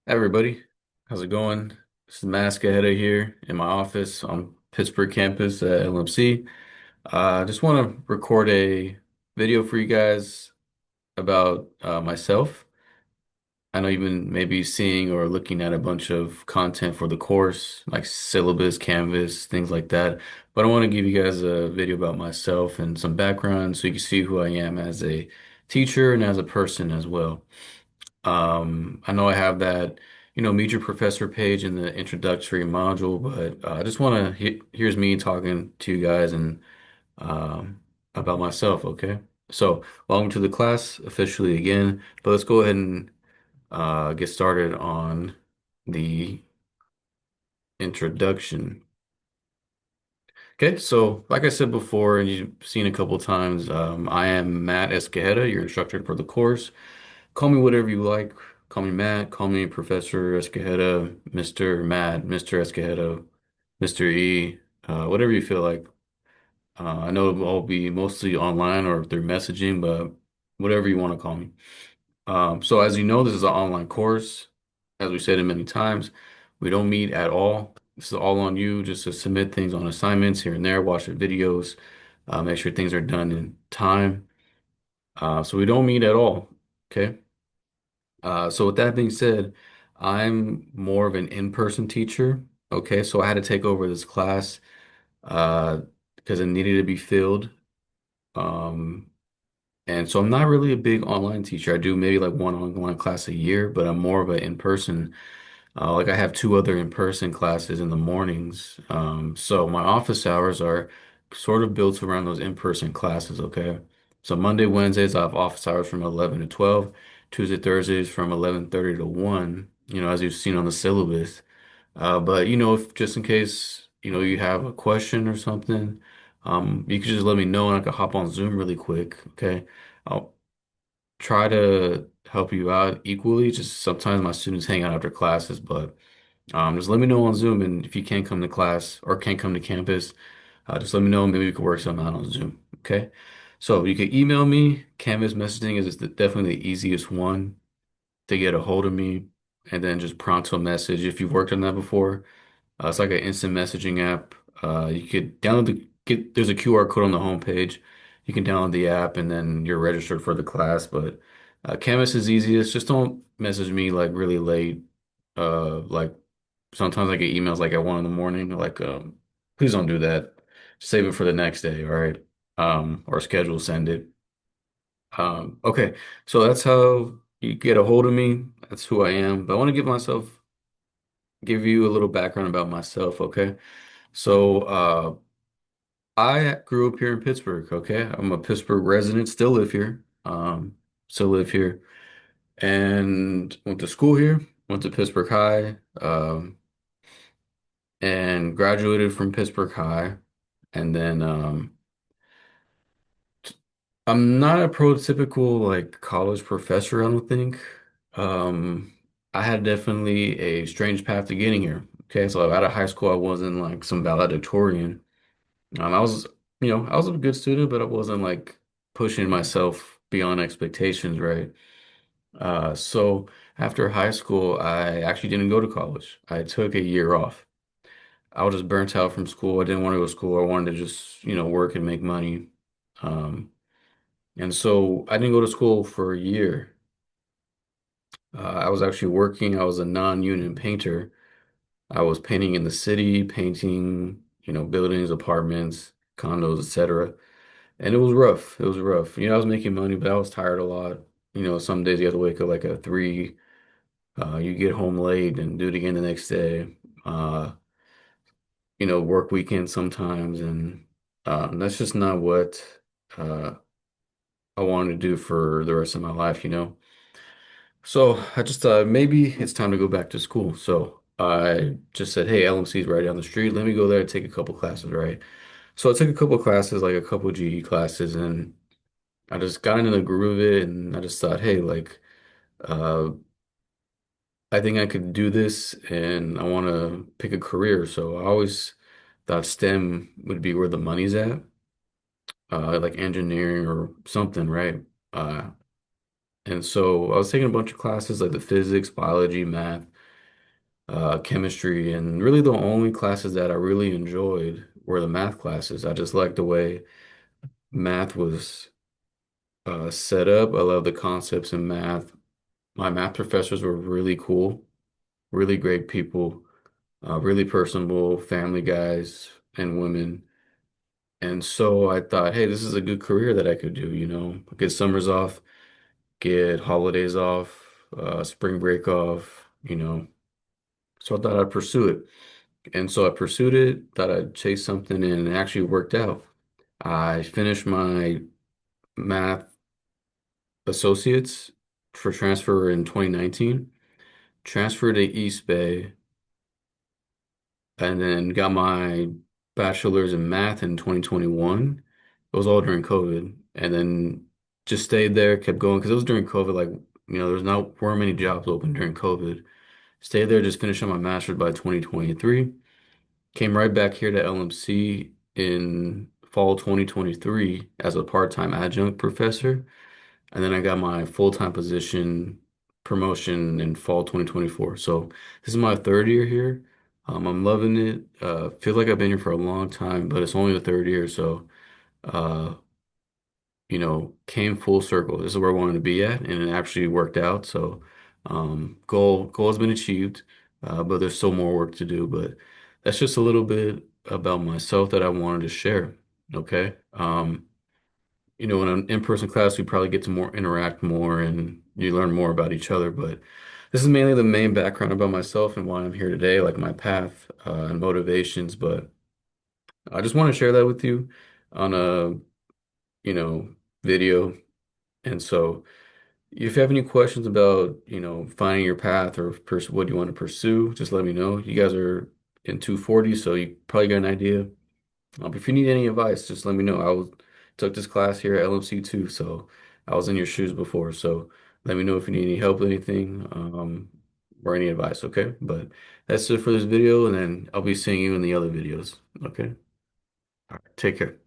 Everybody, how's it going? This is Matt Scahetta here in my office on Pittsburgh campus at LMC. I just want to record a video for you guys about myself. I know you've been maybe seeing or looking at a bunch of content for the course, like syllabus, Canvas, things like that. But I want to give you guys a video about myself and some background so you can see who I am as a teacher and as a person as well. I know I have that, meet your professor page in the introductory module, but I just want to here's me talking to you guys and about myself, okay? So, welcome to the class officially again, but let's go ahead and get started on the introduction. Okay, so like I said before, and you've seen a couple times, I am Matt Escajeda, your instructor for the course. Call me whatever you like. Call me Matt. Call me Professor Escajeda, Mr. Matt, Mr. Escajeda, Mr. E, whatever you feel like. I know it'll all be mostly online or through messaging, but whatever you want to call me. So as you know, this is an online course. As we said it many times, we don't meet at all. This is all on you just to submit things on assignments here and there, watch the videos, make sure things are done in time. So we don't meet at all. Okay. So with that being said, I'm more of an in-person teacher. Okay, so I had to take over this class uh, because it needed to be filled. Um, and so I'm not really a big online teacher. I do maybe like one online class a year, but I'm more of an in-person. Like I have two other in-person classes in the mornings. So my office hours are sort of built around those in-person classes, okay? So Monday, Wednesdays, I have office hours from 11 to 12. Tuesday, Thursdays from 11:30 to 1, as you've seen on the syllabus. But if just in case, you have a question or something, you could just let me know and I could hop on Zoom really quick, okay? I'll try to help you out equally. Just sometimes my students hang out after classes, but just let me know on Zoom, and if you can't come to class or can't come to campus, just let me know. Maybe we could work something out on Zoom. Okay. So you can email me. Canvas messaging is definitely the easiest one to get a hold of me, and then just pronto message if you've worked on that before. It's like an instant messaging app. You could download there's a QR code on the homepage. You can download the app and then you're registered for the class. But Canvas is easiest. Just don't message me like really late. Like sometimes I get emails like at 1 in the morning. Like, please don't do that. Save it for the next day, all right? Or schedule send it. Okay, so that's how you get a hold of me. That's who I am. But I want to give you a little background about myself, okay? So, I grew up here in Pittsburgh, okay? I'm a Pittsburgh resident, still live here. Still live here and went to school here, went to Pittsburgh High, and graduated from Pittsburgh High. And then I'm not a prototypical like college professor, I don't think. Um, I had definitely a strange path to getting here. Okay, so out of high school, I wasn't like some valedictorian. I was, I was a good student, but I wasn't like pushing myself beyond expectations, right? So after high school, I actually didn't go to college. I took a year off. I was just burnt out from school. I didn't want to go to school. I wanted to just, work and make money. Um, and so I didn't go to school for a year. I was actually working. I was a non-union painter. I was painting in the city, painting, buildings, apartments, condos, etc. And it was rough. It was rough. I was making money, but I was tired a lot. Some days you have to wake up like at 3. You get home late and do it again the next day. Work weekends sometimes, and that's just not what uh, I wanted to do for the rest of my life. So I just thought maybe it's time to go back to school. So I just said, hey, LMC is right down the street. Let me go there and take a couple classes, right? So I took a couple classes, like a couple GE classes, and I just got into the groove of it, and I just thought, hey, like, uh, I think I could do this, and I want to pick a career. So I always thought STEM would be where the money's at, like engineering or something, right? Uh, and so I was taking a bunch of classes like the physics, biology, math. chemistry, and really the only classes that I really enjoyed were the math classes. I just liked the way math was set up. I love the concepts in math. My math professors were really cool, really great people, really personable, family guys and women. And so I thought, hey, this is a good career that I could do, get summers off, get holidays off, spring break off, So I thought I'd pursue it. And so I pursued it, thought I'd chase something, and it actually worked out. I finished my math associates for transfer in 2019, transferred to East Bay, and then got my bachelor's in math in 2021. It was all during COVID, and then just stayed there, kept going because it was during COVID. Like, there's not weren't many jobs open during COVID. Stayed there, just finished up my master's by 2023. Came right back here to LMC in fall 2023 as a part-time adjunct professor. And then I got my full-time position promotion in fall 2024. So this is my third year here. I'm loving it. Feel like I've been here for a long time, but it's only the third year. So, uh, came full circle. This is where I wanted to be at, and it actually worked out. So, goal has been achieved, but there's still more work to do. But that's just a little bit about myself that I wanted to share. Okay. In an in-person class, we probably get to more interact more and you learn more about each other. But this is mainly the main background about myself and why I'm here today, like my path, and motivations. But I just want to share that with you on a, you know, video. And so if you have any questions about, finding your path or what you want to pursue, just let me know. You guys are in 240, so you probably got an idea. If you need any advice, just let me know. Took this class here at LMC too, so I was in your shoes before. So let me know if you need any help with anything, or any advice, okay? But that's it for this video, and then I'll be seeing you in the other videos, okay? All right, take care.